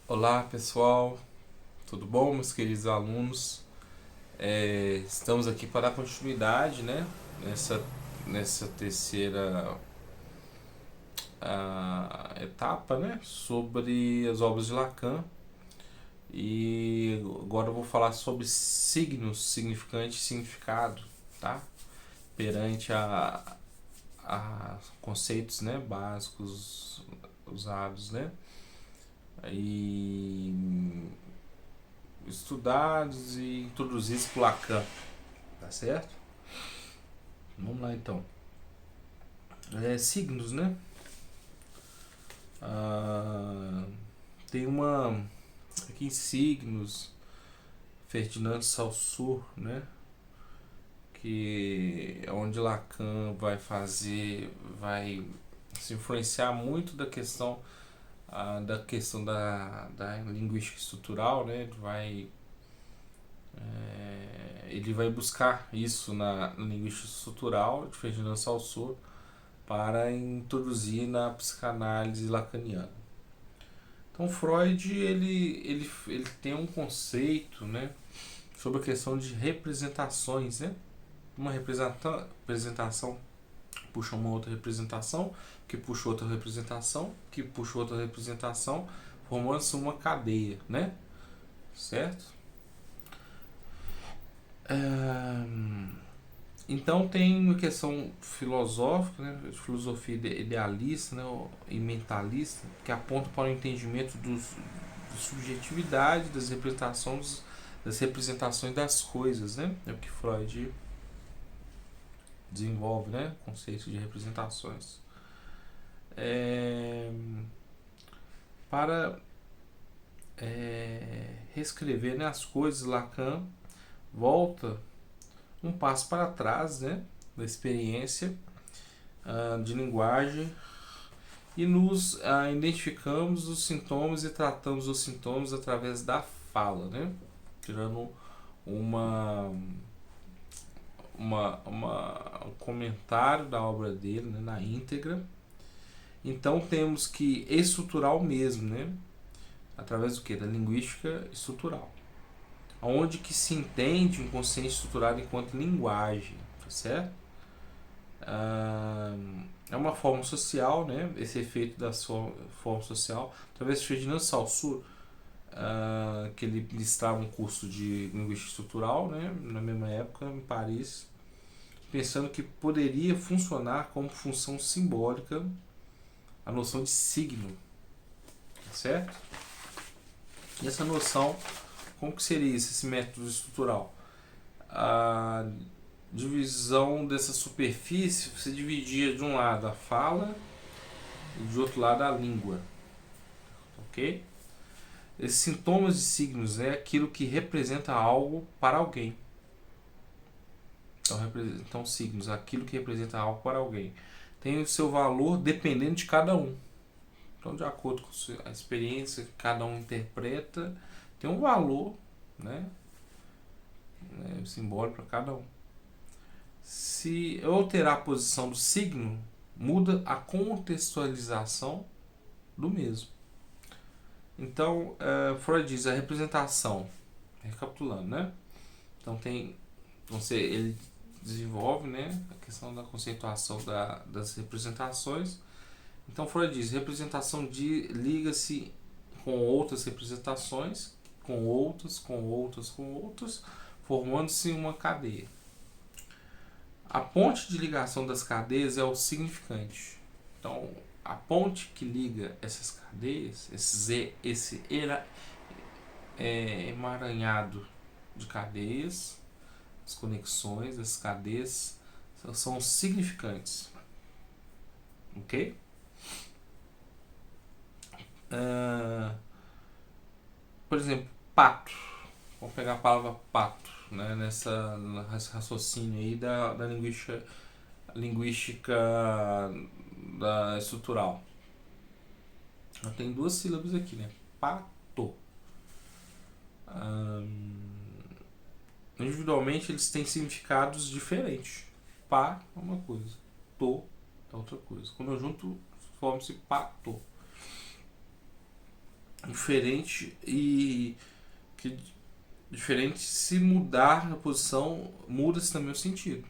Olá pessoal, tudo bom, meus queridos alunos? Estamos aqui para dar continuidade, né, nessa terceira etapa, né, sobre as obras de Lacan. E agora eu vou falar sobre signos, significante e significado, tá? Perante a conceitos, né, básicos usados, né? E estudados e introduzidos por Lacan, tá certo? Vamos lá então. Signos, né? Ah, tem uma aqui em signos, Ferdinand Saussure, né? Que é onde Lacan vai se influenciar muito da questão da linguística estrutural, né? Ele vai buscar isso na linguística estrutural de Ferdinand Saussure para introduzir na psicanálise lacaniana. Então Freud ele tem um conceito, né, sobre a questão de representações, né? Uma representação puxa uma outra representação, que puxa outra representação, que puxa outra representação, formando-se uma cadeia, né? Certo? Então tem uma questão filosófica, né, de filosofia idealista, né, e mentalista, que aponta para o entendimento da subjetividade das representações das coisas, né? É o que Freud desenvolve, né? O conceito de representações. É, para reescrever, né, as coisas, Lacan volta um passo para trás, né, da experiência de linguagem e nos identificamos os sintomas e tratamos os sintomas através da fala, né? Tirando uma, um comentário da obra dele, né, na íntegra. Então temos que estruturar o mesmo, né? Através do que? Da linguística estrutural. Onde que se entende o inconsciente estruturado enquanto linguagem, tá certo? É uma forma social, né? Esse efeito da sua forma social, através de Ferdinand Saussure, que ele ministrava um curso de linguística estrutural, né? Na mesma época, em Paris, pensando que poderia funcionar como função simbólica a noção de signo, tá certo? E essa noção, como que seria isso, esse método estrutural? A divisão dessa superfície, você dividia de um lado a fala e de outro lado a língua, ok? Esses sintomas de signos é aquilo que representa algo para alguém. Então signos, aquilo que representa algo para alguém. Tem o seu valor dependendo de cada um. Então, de acordo com a experiência que cada um interpreta, tem um valor, né, simbólico para cada um. Se eu alterar a posição do signo, muda a contextualização do mesmo. Então, Freud diz a representação, recapitulando, né? Então ele desenvolve, né, a questão da conceituação das representações. Então Freud diz representação liga-se com outras representações, com outras, com outras, com outras, formando-se uma cadeia. A ponte de ligação das cadeias é o significante. Então, a ponte que liga essas cadeias, esse emaranhado de cadeias, as conexões, as cadeias, são significantes. Ok? Ah, por exemplo, pato. Vamos pegar a palavra pato, né, nesse raciocínio aí da linguística da estrutural. Tem duas sílabas aqui, né? Pato. Individualmente eles têm significados diferentes. Pá é uma coisa, to é outra coisa. Quando eu junto, forma-se pato. diferente e que diferente se mudar a posição, muda-se também o sentido.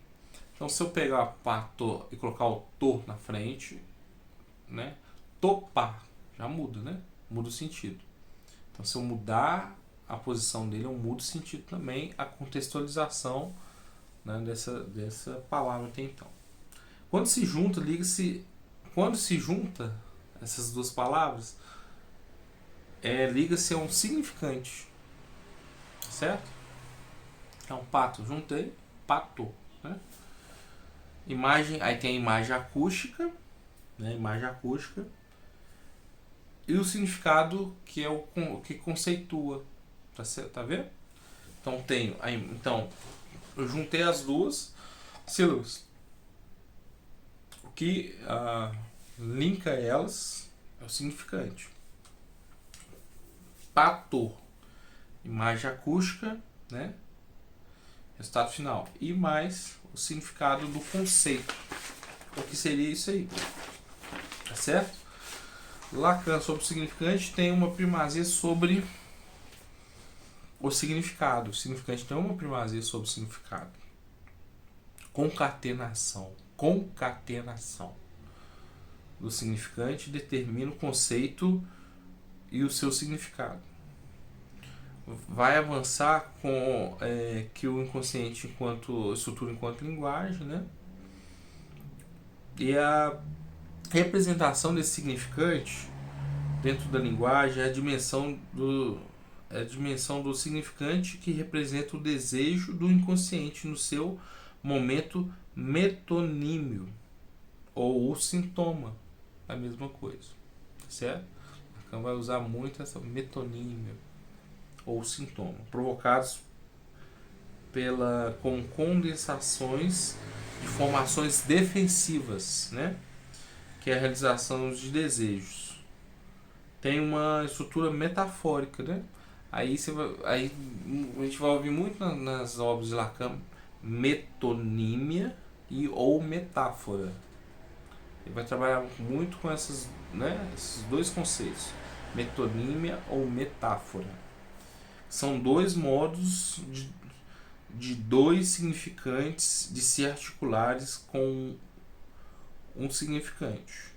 Então, se eu pegar pato e colocar o to na frente, né? Topar, já muda, né? Muda o sentido. Então, se eu mudar a posição dele, eu mudo o sentido também, a contextualização, né, dessa palavra até então. Quando se junta, quando se junta essas duas palavras, liga-se a um significante, certo? Então, pato, juntei, pato, né? Imagem, aí tem a imagem acústica, né? Imagem acústica. E o significado que é o que conceitua, tá vendo? Então eu juntei as duas sílabas. O que linka elas é o significante. Pato, imagem acústica, né? Resultado final. E mais o significado do conceito. O que seria isso aí? Tá certo? Lacan, sobre o significante, tem uma primazia sobre o significado. O significante tem uma primazia sobre o significado. Concatenação do significante determina o conceito e o seu significado. Vai avançar com que o inconsciente enquanto estrutura, enquanto linguagem, né? E a representação desse significante dentro da linguagem é a dimensão do significante que representa o desejo do inconsciente no seu momento metonímio ou o sintoma, a mesma coisa, certo? Então vai usar muito essa metonímio ou sintoma, provocados com condensações de formações defensivas, né? Que é a realização de desejos. Tem uma estrutura metafórica, né? Aí a gente vai ouvir muito nas obras de Lacan metonímia ou metáfora. Ele vai trabalhar muito com esses dois conceitos, metonímia ou metáfora. São dois modos de dois significantes de se articulares com um significante,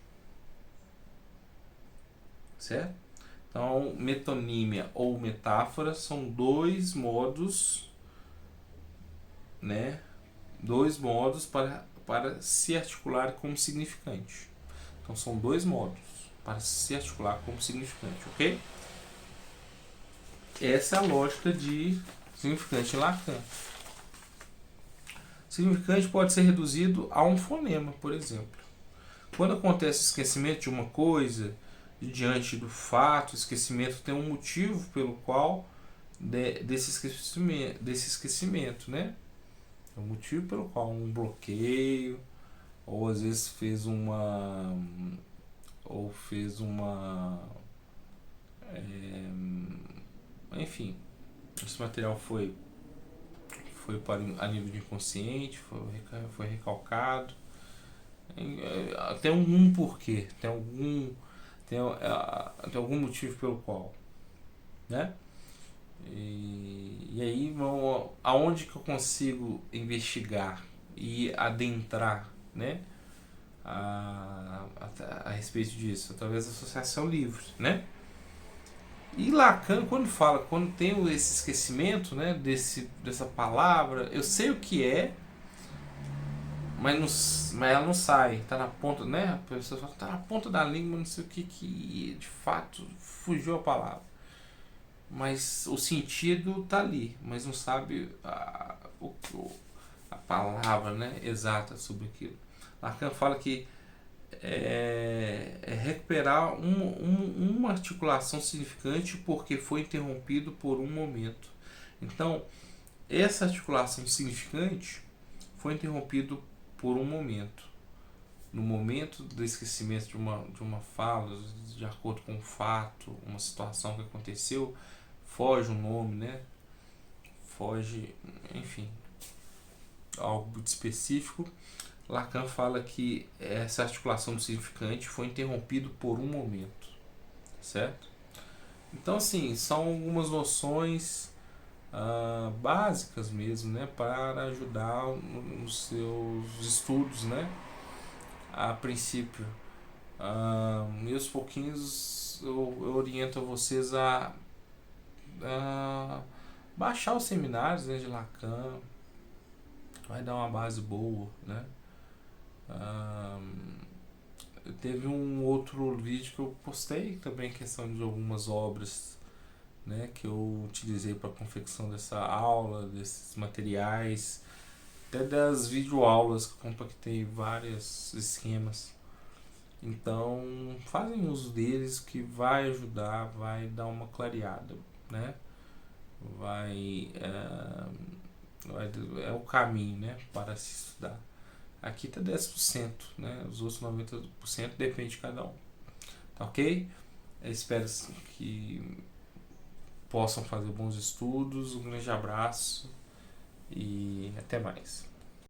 certo? Então, metonímia ou metáfora são dois modos, né? Dois modos para se articular como significante. Então, são dois modos para se articular como significante, ok? Essa é a lógica de significante em Lacan. Significante pode ser reduzido a um fonema, por exemplo. Quando acontece esquecimento de uma coisa, diante do fato, esquecimento tem um motivo pelo qual desse esquecimento, né? É um motivo pelo qual um bloqueio, ou às vezes fez uma enfim, esse material foi para a nível de inconsciente, foi recalcado. Tem algum porquê, tem algum motivo pelo qual, né? E aí, aonde que eu consigo investigar e adentrar, né? A respeito disso, através da associação livre, né? E Lacan, quando tem esse esquecimento, né, dessa palavra, eu sei o que é, mas ela não sai, tá na ponta, né? A pessoa fala, tá na ponta da língua, não sei o que de fato fugiu a palavra. Mas o sentido tá ali, mas não sabe a palavra, né, exata sobre aquilo. Lacan fala que recuperar uma articulação significante porque foi interrompido por um momento. Então, essa articulação significante foi interrompido por um momento. No momento do esquecimento de uma fala, de acordo com um fato, uma situação que aconteceu, foge um nome, né? Foge, enfim, algo específico. Lacan fala que essa articulação do significante foi interrompida por um momento, certo? Então, assim, são algumas noções básicas mesmo, né, para ajudar nos seus estudos, né, a princípio. E aos pouquinhos eu oriento vocês a baixar os seminários, né, de Lacan, vai dar uma base boa, né. Ah, Teve um outro vídeo que eu postei também, questão de algumas obras, né, que eu utilizei para a confecção dessa aula, desses materiais, até das videoaulas que eu compactei vários esquemas. Então, fazem uso deles que vai ajudar, vai dar uma clareada, né? Vai, é o caminho, né, para se estudar. Aqui tá 10%, né? Os outros 90% depende de cada um. Tá ok? Eu espero que possam fazer bons estudos. Um grande abraço e até mais.